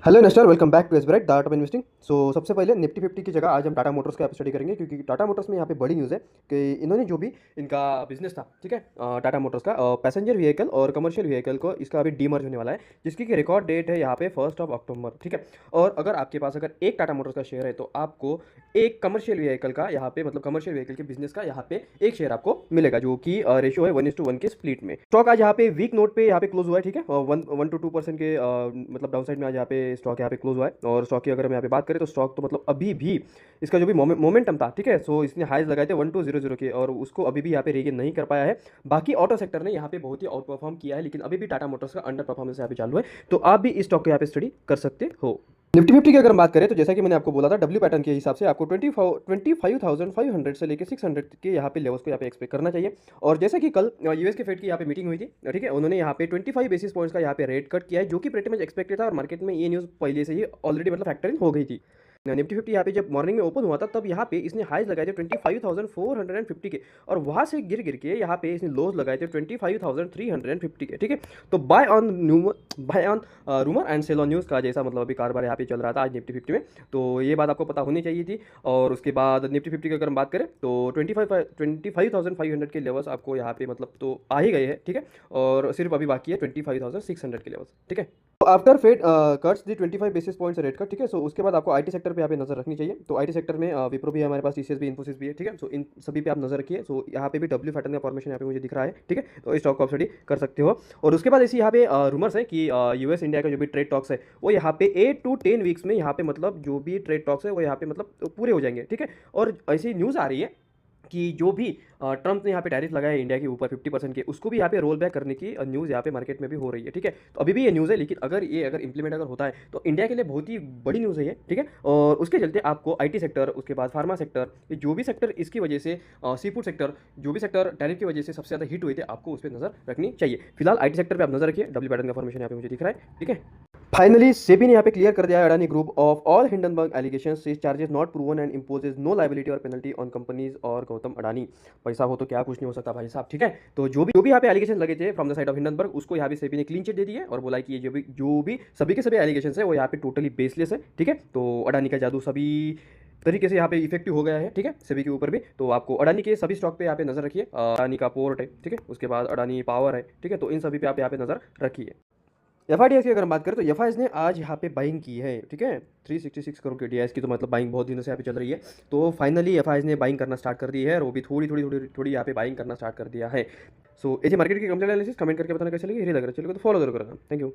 Hello investor, welcome back to Esbright the art of investing. So सबसे पहले Nifty 50 की जगह आज हम टाटा मोटर्स का स्टडी करेंगे, क्योंकि टाटा मोटर्स में यहाँ पे बड़ी न्यूज़ है कि इन्होंने जो भी इनका बिजनेस था, ठीक है, टाटा मोटर्स का पैसेंजर व्हीकल और कमर्शियल व्हीकल को इसका अभी डीमर्ज होने वाला है, जिसकी कि रिकॉर्ड डेट है यहाँ पे 1 अक्टूबर, ठीक है। और अगर आपके पास अगर एक टाटा मोटर्स का शेयर है तो आपको एक कमर्शियल व्हीकल का यहाँ पे मतलब कमर्शियल व्हीकल के बिजनेस का यहाँ पे एक शेयर आपको मिलेगा, जो कि रेशियो है 1:1 के स्प्लिट में। स्टॉक आज यहाँ पे वीक नोट पे यहाँ पे क्लोज हुआ है, ठीक है, 1 to 2% के मतलब डाउन साइड में आज यहाँ पे स्टॉक यहाँ पे क्लोज हुआ है। और स्टॉक की अगर हम यहाँ पे बात करें तो स्टॉक तो मतलब अभी भी इसका जो भी मोमेंटम था, ठीक है, सो इसने हाईज लगाए थे 1200 के, और उसको अभी भी यहाँ पे रीगेन नहीं कर पाया है। बाकी ऑटो सेक्टर ने यहाँ पे बहुत ही आउट परफॉर्म किया है, लेकिन अभी भी टाटा मोटर्स का अंडर परफॉर्मेंस यहाँ पे चालू है, तो आप भी इस स्टॉक को यहाँ पे स्टडी कर सकते हो। निफ्टी 50 की अगर हम बात करें तो जैसा कि मैंने आपको बोला था, डब्ल्यू पैटर्न के हिसाब से आपको 25,500 से लेकर 600 के यहाँ पे लेवल्स को यहाँ पे एक्सपेक्ट करना चाहिए। और जैसा कि कल यूएस के फेड की यहाँ पे मीटिंग हुई थी, ठीक है, उन्होंने यहाँ पे 25 बेसिस पॉइंट्स का यहाँ पे रेट कट किया है, जो कि प्रीटी मच एक्सपेक्टेड था, और मार्केट में ये न्यूज़ पहले से ही ऑलरेडी मतलब फैक्टर इन हो गई थी। निफ्टी 50 यहाँ पे जब मॉर्निंग में ओपन हुआ था, तब यहाँ पे इसने हाईज लगाए थे 25,450 के, और वहाँ से गिर गिर के यहाँ पे इसने लोज लगाए थे 25,350 के, ठीक है। तो buy on rumour and sell on news का जैसा मतलब अभी कारोबार यहाँ पे चल रहा था आज निफ्टी 50 में, तो ये बात आपको पता होनी चाहिए थी। और उसके बाद निफ्टी 50 की अगर हम बात करें तो 25,500 के लेवल्स आपको यहाँ पे मतलब तो आ ही गए हैं, ठीक है, और सिर्फ अभी बाकी है 25,600 के लेवल्स, ठीक है। आफ्टर फेड कट्स दी 25 बेसिस पॉइंट्स रेट कट, ठीक है, सो उसके बाद आपको आईटी सेक्टर पे यहाँ पे नजर रखनी चाहिए। तो आईटी सेक्टर में विप्रो भी है हमारे पास, टीसीएस भी, इन्फोसिस भी है, ठीक है, सो इन सभी पे आप नजर रखिए। सो यहाँ पे भी डब्ल्यू पैटर्न का फॉर्मेशन यहाँ पे मुझे दिख रहा है, ठीक है, तो इस स्टॉक को आप स्टडी कर सकते हो। और उसके बाद ऐसी यहाँ पे रूमर्स है कि यूएस इंडिया का जो भी ट्रेड टॉक्स है वो यहाँ पे 8 to 10 वीक्स में यहाँ पे मतलब जो भी ट्रेड टॉक्स है वो यहाँ पे मतलब पूरे हो जाएंगे, ठीक है। और ऐसी न्यूज़ आ रही है कि जो भी ट्रम्प ने यहाँ पे टैरिफ लगाया है इंडिया के ऊपर 50% के, उसको भी यहाँ पे रोल बैक करने की न्यूज़ यहाँ पे मार्केट में भी हो रही है, ठीक है। तो अभी भी ये न्यूज़ है, लेकिन अगर इंप्लीमेंट अगर होता है तो इंडिया के लिए बहुत ही बड़ी न्यूज़ है ये, ठीक है। और उसके चलते आपको आईटी सेक्टर, उसके बाद फार्मा सेक्टर, ये जो भी सेक्टर इसकी वजह से सी फूड सेक्टर, जो भी सेक्टर टैरिफ की वजह से सबसे ज़्यादा हिट हुए थे, आपको उस पर नजर रखनी चाहिए। फिलहाल आईटी सेक्टर पर आप नजर रखिए, डब्ल्यू पैटर्न का फॉर्मेशन यहाँ पे मुझे दिख रहा है, ठीक है। फाइनली सेबी ने यहाँ पे क्लियर कर दिया है Adani group of all Hindenburg allegations से charges not proven and imposes no liability और पेनल्टी ऑन कंपनीज और गौतम अडानी। पैसा हो तो क्या कुछ नहीं हो सकता भाई साहब, ठीक है। तो जो भी यहाँ पे एलिगेशन लगे थे from the side of Hindenburg, उसको यहाँ पे सेबी ने क्लीन चिट दे दी है और बोला कि ये जो भी सभी के सभी एलिगेशन है वो यहाँ पे टोटली बेसलेस है, ठीक है। तो अडानी का जादू सभी तरीके से यहाँ पे इफेक्टिव हो गया है, ठीक है, सभी के ऊपर भी। तो आपको अडानी के सभी स्टॉक पे यहाँ पे नजर रखिए। अडानी का पोर्ट है, ठीक है, उसके बाद अडानी पावर है, ठीक है, तो इन सभी पे आप यहाँ पे नजर रखिए। एफआईडीएस की अगर हम बात करें तो एफआईएस ने आज यहाँ पे बाइंग की है, ठीक है, 366 करोड़ के डीआईएस की, तो मतलब बाइंग बहुत दिनों से यहाँ पे चल रही है। तो फाइनली एफआईएस ने बाइंग करना स्टार्ट कर दी है, और वो भी थोड़ी यहाँ पे बाइंग करना स्टार्ट कर दिया है। सो ऐसे मार्केट की कंप्लीट एनालिसिस कमेंट करके बताना कैसे लगी, लग रहा चलो तो फॉलो जरूर करना। Thank you.